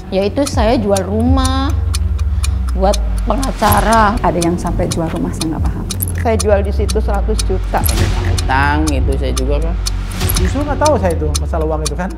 Yaitu saya jual rumah buat pengacara. Ada yang sampai jual rumah, saya nggak paham. Saya jual di situ 100 juta. Utang itu saya juga kan. Justru nggak tahu saya itu masalah uang itu kan.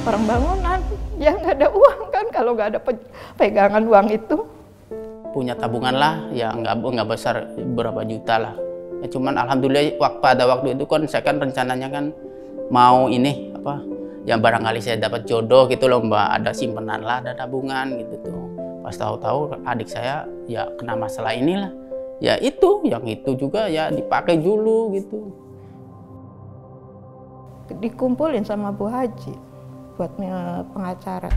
Orang bangunan, ya nggak ada uang kan kalau nggak ada pegangan uang itu. Punya tabungan lah, ya nggak besar, berapa juta lah. Ya, cuman alhamdulillah pada waktu itu kan saya kan rencananya kan mau ini apa, yang barangkali saya dapat jodoh gitu loh Mbak, ada simpenan lah, ada tabungan gitu tuh. Pas tahu-tahu adik saya ya kena masalah inilah, ya itu, yang itu juga ya dipakai dulu gitu. Dikumpulin sama Bu Haji buat pengacara.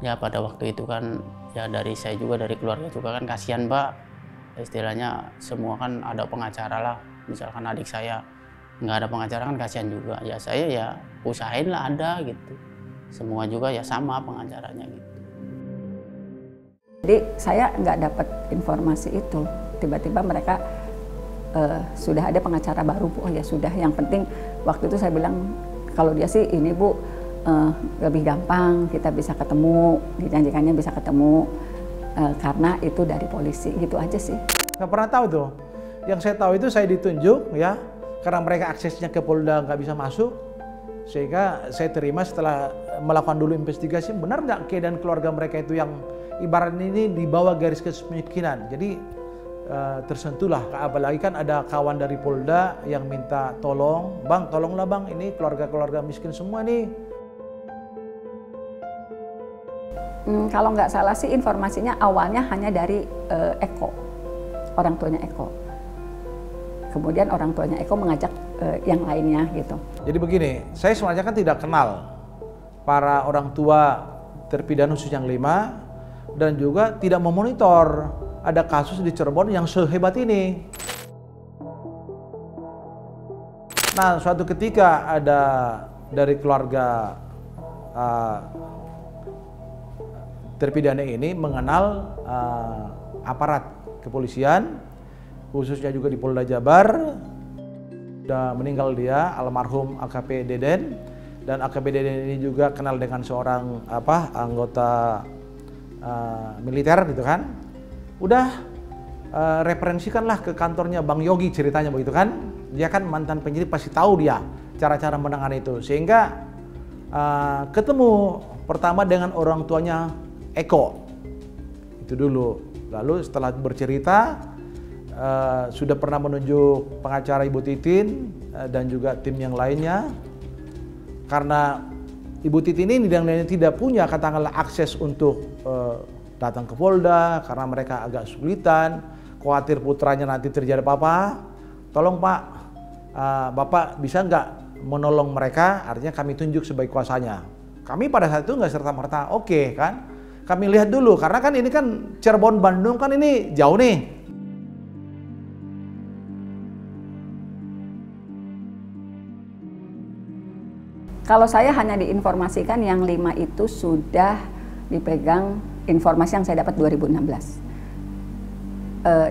Ya pada waktu itu kan ya dari saya juga, dari keluarga juga kan kasihan Mbak, istilahnya semua kan ada pengacara lah, misalkan adik saya nggak ada pengacara kan kasihan juga, ya saya ya usahain lah ada gitu, semua juga ya sama pengacaranya gitu. Jadi saya nggak dapat informasi itu, tiba-tiba mereka sudah ada pengacara baru Bu. Oh ya sudah, yang penting waktu itu saya bilang kalau dia sih ini Bu lebih gampang, kita bisa ketemu, dijanjikannya bisa ketemu karena itu dari polisi, gitu aja sih. Nggak pernah tahu tuh. Yang saya tahu itu saya ditunjuk ya, karena mereka aksesnya ke Polda nggak bisa masuk, sehingga saya terima setelah melakukan dulu investigasi, benar nggak keadaan keluarga mereka itu yang ibaratnya ini di bawah garis kemiskinan. Jadi tersentuhlah, apalagi kan ada kawan dari Polda yang minta tolong, Bang tolonglah Bang, ini keluarga-keluarga miskin semua nih. Kalau nggak salah sih informasinya awalnya hanya dari Eko, orang tuanya Eko. Kemudian orang tuanya Eko mengajak yang lainnya gitu. Jadi begini, saya sebenarnya kan tidak kenal para orang tua terpidana khusus yang 5 dan juga tidak memonitor ada kasus di Cirebon yang sehebat ini. Nah, suatu ketika ada dari keluarga terpidana ini mengenal aparat kepolisian, khususnya juga di Polda Jabar. Sudah meninggal dia, almarhum AKP Deden, dan AKP Deden ini juga kenal dengan seorang anggota militer gitu kan. Udah referensikanlah ke kantornya Bang Yogi, ceritanya begitu kan. Dia kan mantan penyidik, pasti tahu dia cara-cara menangani itu. Sehingga ketemu pertama dengan orang tuanya Eko. Itu dulu. Lalu setelah bercerita, sudah pernah menunjuk pengacara Ibu Titin dan juga tim yang lainnya. Karena Ibu Titin ini dan lainnya tidak punya katakanlah akses untuk datang ke Polda karena mereka agak kesulitan, khawatir putranya nanti terjadi apa-apa. Tolong Pak, Bapak bisa nggak menolong mereka, artinya kami tunjuk sebagai kuasanya. Kami pada saat itu nggak serta-merta oke kan, kami lihat dulu karena kan ini kan Cirebon Bandung kan ini jauh nih. Kalau saya hanya diinformasikan yang 5 itu sudah dipegang, informasi yang saya dapat 2016.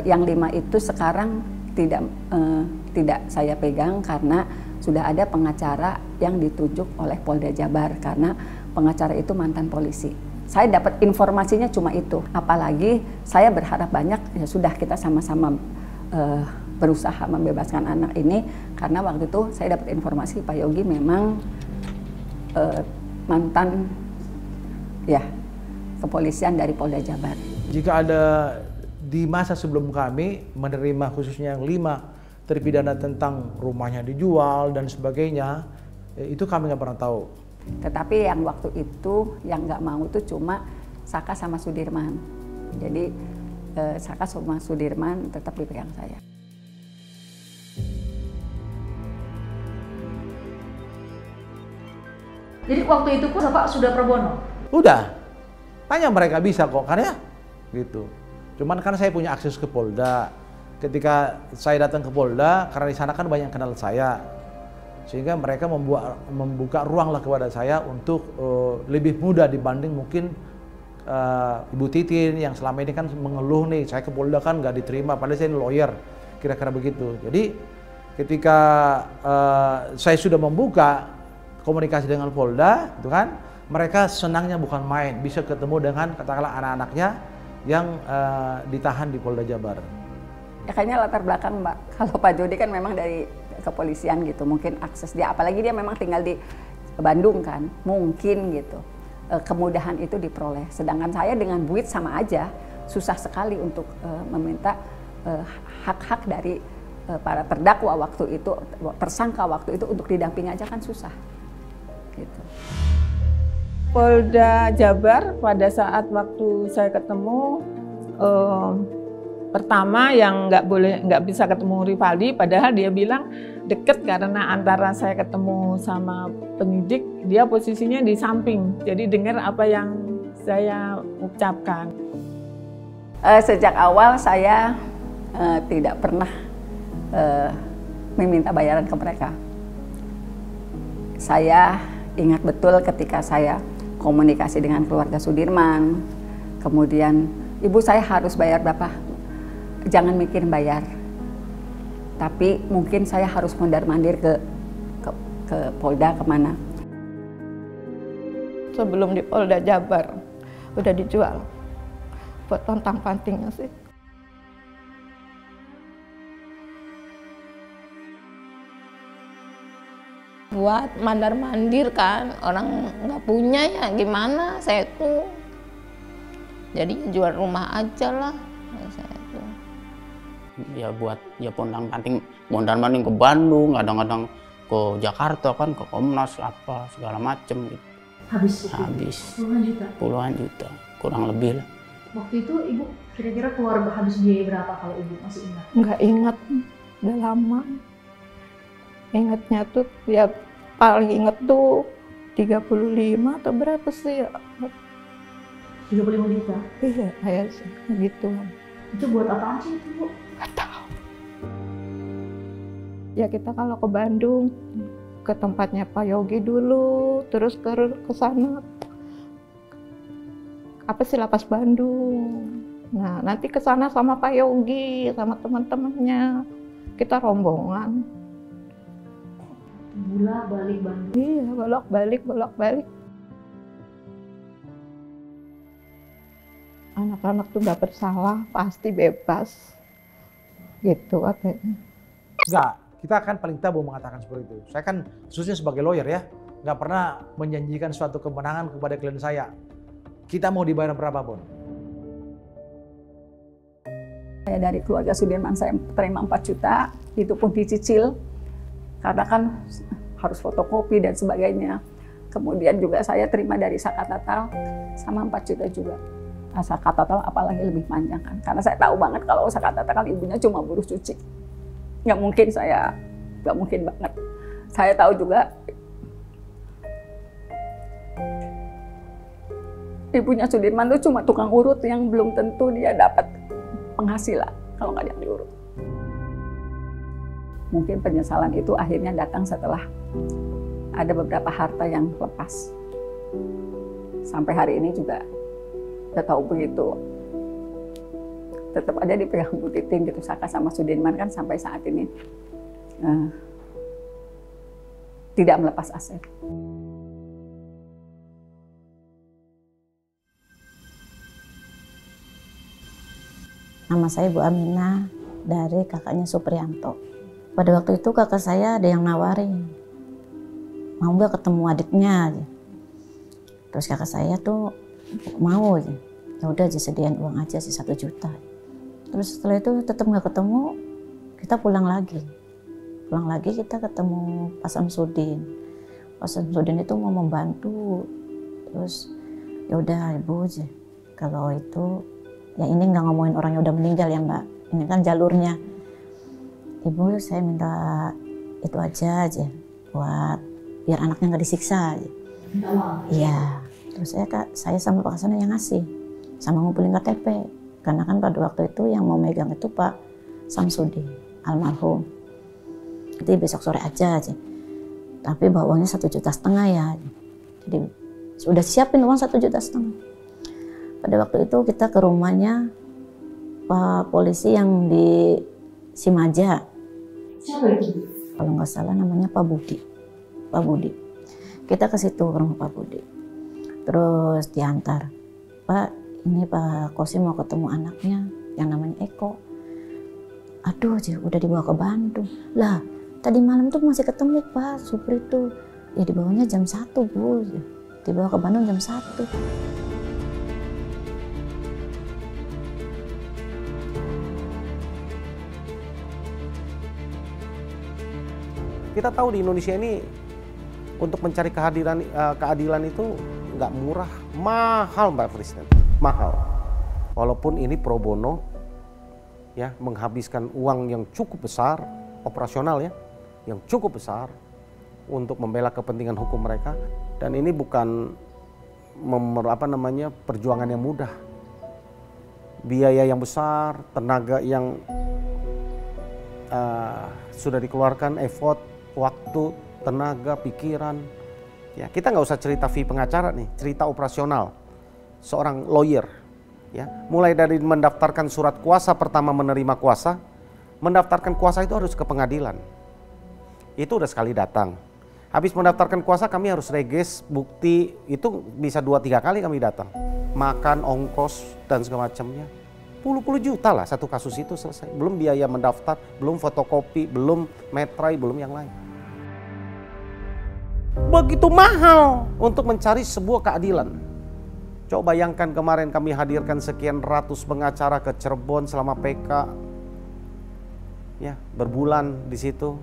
Yang 5 itu sekarang tidak saya pegang karena sudah ada pengacara yang ditunjuk oleh Polda Jabar karena pengacara itu mantan polisi. Saya dapat informasinya cuma itu. Apalagi saya berharap banyak, ya sudah kita sama-sama berusaha membebaskan anak ini karena waktu itu saya dapat informasi Pak Yogi memang mantan ya kepolisian dari Polda Jabar. Jika ada di masa sebelum kami menerima khususnya yang 5 terpidana tentang rumahnya dijual dan sebagainya, itu kami nggak pernah tahu. Tetapi yang waktu itu yang nggak mau itu cuma Saka sama Sudirman. Jadi Saka sama Sudirman tetap dipegang saya. Jadi waktu itu pun Bapak sudah pro bono? Udah, tanya mereka bisa kok, kan ya? Gitu. Cuman kan saya punya akses ke Polda. Ketika saya datang ke Polda, karena di sana kan banyak yang kenal saya, sehingga mereka membuka ruang lah kepada saya untuk lebih mudah dibanding mungkin Ibu Titin yang selama ini kan mengeluh nih, saya ke Polda kan nggak diterima, padahal saya lawyer, kira-kira begitu. Jadi ketika saya sudah membuka komunikasi dengan Polda, itu kan mereka senangnya bukan main, bisa ketemu dengan katakanlah anak-anaknya yang ditahan di Polda Jabar. Ya kayaknya latar belakang Mbak, kalau Pak Jody kan memang dari kepolisian gitu, mungkin akses dia, apalagi dia memang tinggal di Bandung kan, mungkin gitu, kemudahan itu diperoleh. Sedangkan saya dengan buit sama aja, susah sekali untuk meminta hak-hak dari para terdakwa waktu itu, tersangka waktu itu untuk didampingi aja kan susah. Gitu. Polda Jabar pada saat waktu saya ketemu pertama yang nggak bisa ketemu Rivaldi, padahal dia bilang deket karena antara saya ketemu sama penyidik dia posisinya di samping, jadi dengar apa yang saya ucapkan. Sejak awal saya tidak pernah meminta bayaran ke mereka. Saya ingat betul ketika saya komunikasi dengan keluarga Sudirman, kemudian ibu saya harus bayar berapa? Jangan mikir bayar, tapi mungkin saya harus mondar-mandir ke Polda kemana. Sebelum di Polda Jabar udah dijual buat tontang-pantingnya sih. Buat mandar-mandir kan, orang nggak punya ya gimana, saya tuh jadi jual rumah aja lah saya tuh. Ya buat ya pondang-panting, mondar-mandir ke Bandung, kadang-kadang ke Jakarta kan, ke Komnas apa segala macem gitu. Habis puluhan juta kurang lebih lah. Waktu itu Ibu kira-kira keluar habis biaya berapa kalau Ibu masih ingat? Nggak ingat, udah lama. Ingatnya tuh ya paling inget tuh 35 atau berapa sih ya? 35 juta? Iya, kayak gitu. Itu buat apaan sih itu Bu? Nggak tahu. Ya kita kalau ke Bandung, ke tempatnya Pak Yogi dulu, terus ke sana. Apa sih Lapas Bandung. Nah, nanti ke sana sama Pak Yogi, sama teman-temannya. Kita rombongan. Bolak-balik Bandung. Iya, bolak-balik. Anak-anak tuh nggak bersalah, pasti bebas. Gitu katanya. Enggak, kita kan paling tabu mengatakan seperti itu. Saya kan khususnya sebagai lawyer ya, nggak pernah menjanjikan suatu kemenangan kepada klien saya. Kita mau dibayar berapapun. Saya dari keluarga Sudirman saya terima 4 juta, itu pun dicicil. Karena kan harus fotokopi dan sebagainya. Kemudian juga saya terima dari Saka Tatal sama 4 juta juga. Nah, Saka Tatal apalagi lebih panjang kan. Karena saya tahu banget kalau Saka Tatal kan ibunya cuma buruh cuci. Nggak mungkin banget. Saya tahu juga ibunya Sudirman tuh cuma tukang urut yang belum tentu dia dapat penghasilan kalau nggak dia diurut. Mungkin penyesalan itu akhirnya datang setelah ada beberapa harta yang lepas. Sampai hari ini juga udah tahu begitu. Tetap ada dipegang Bu Titin gitu, Saka sama Sudirman kan sampai saat ini tidak melepas aset. Nama saya Bu Aminah dari kakaknya Supriyanto. Pada waktu itu kakak saya ada yang nawarin, mau nggak ketemu adiknya aja. Terus kakak saya tuh mau aja. Ya udah disediain uang aja sih 1 juta. Terus setelah itu tetap nggak ketemu, kita pulang lagi. Pulang lagi kita ketemu Pak Samsudin. Pak Samsudin itu mau membantu. Terus ya udah ibu aja. Kalau itu, ya ini nggak ngomongin orang yang udah meninggal ya Mbak. Ini kan jalurnya. Ibu saya minta itu aja buat biar anaknya nggak disiksa aja. Iya. Terus saya sama Pak Kasona yang ngasih, sama ngumpulin KTP. Karena kan pada waktu itu yang mau megang itu Pak Samsudi, almarhum. Jadi besok sore aja. Tapi bawa uangnya 1,5 juta ya. Jadi sudah siapin uang 1,5 juta. Pada waktu itu kita ke rumahnya Pak polisi yang di Simaja. Siapa itu? Kalau nggak salah namanya Pak Budi. Pak Budi. Kita ke situ ke rumah Pak Budi. Terus diantar. Pak, ini Pak Kosi mau ketemu anaknya yang namanya Eko. Aduh, udah dibawa ke Bandung. Lah, tadi malam tuh masih ketemu Pak Supri tuh. Ya dibawanya jam 1 Bu. Dibawa ke Bandung jam 1. Kita tahu di Indonesia ini untuk mencari keadilan itu nggak murah, mahal Mbak Kristen, mahal. Walaupun ini pro bono, ya menghabiskan uang yang cukup besar, operasional ya, yang cukup besar untuk membela kepentingan hukum mereka. Dan ini bukan perjuangan yang mudah, biaya yang besar, tenaga yang sudah dikeluarkan, effort, waktu, tenaga, pikiran. Ya, kita nggak usah cerita fee pengacara nih, cerita operasional seorang lawyer. Ya, mulai dari mendaftarkan surat kuasa pertama menerima kuasa, mendaftarkan kuasa itu harus ke pengadilan. Itu udah sekali datang. Habis mendaftarkan kuasa kami harus regis, bukti, itu bisa 2-3 kali kami datang. Makan, ongkos, dan segala macamnya. Puluh juta lah satu kasus itu selesai. Belum biaya mendaftar, belum fotokopi, belum metrai, belum yang lain. Begitu mahal untuk mencari sebuah keadilan. Coba bayangkan kemarin kami hadirkan sekian ratus pengacara ke Cirebon selama PK. Ya, berbulan di situ.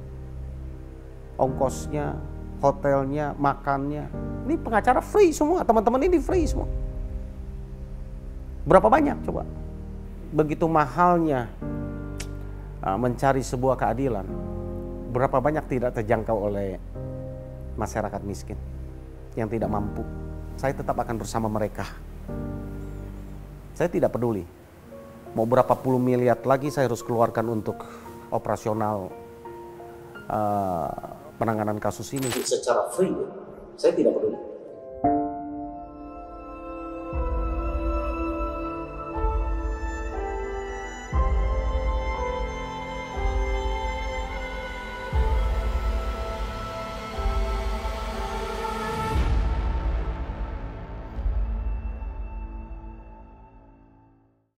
Ongkosnya, hotelnya, makannya. Ini pengacara free semua, teman-teman ini free semua. Berapa banyak coba? Begitu mahalnya mencari sebuah keadilan, berapa banyak tidak terjangkau oleh masyarakat miskin yang tidak mampu. Saya tetap akan bersama mereka. Saya tidak peduli mau berapa puluh miliar lagi saya harus keluarkan untuk operasional penanganan kasus ini secara free. Saya tidak peduli.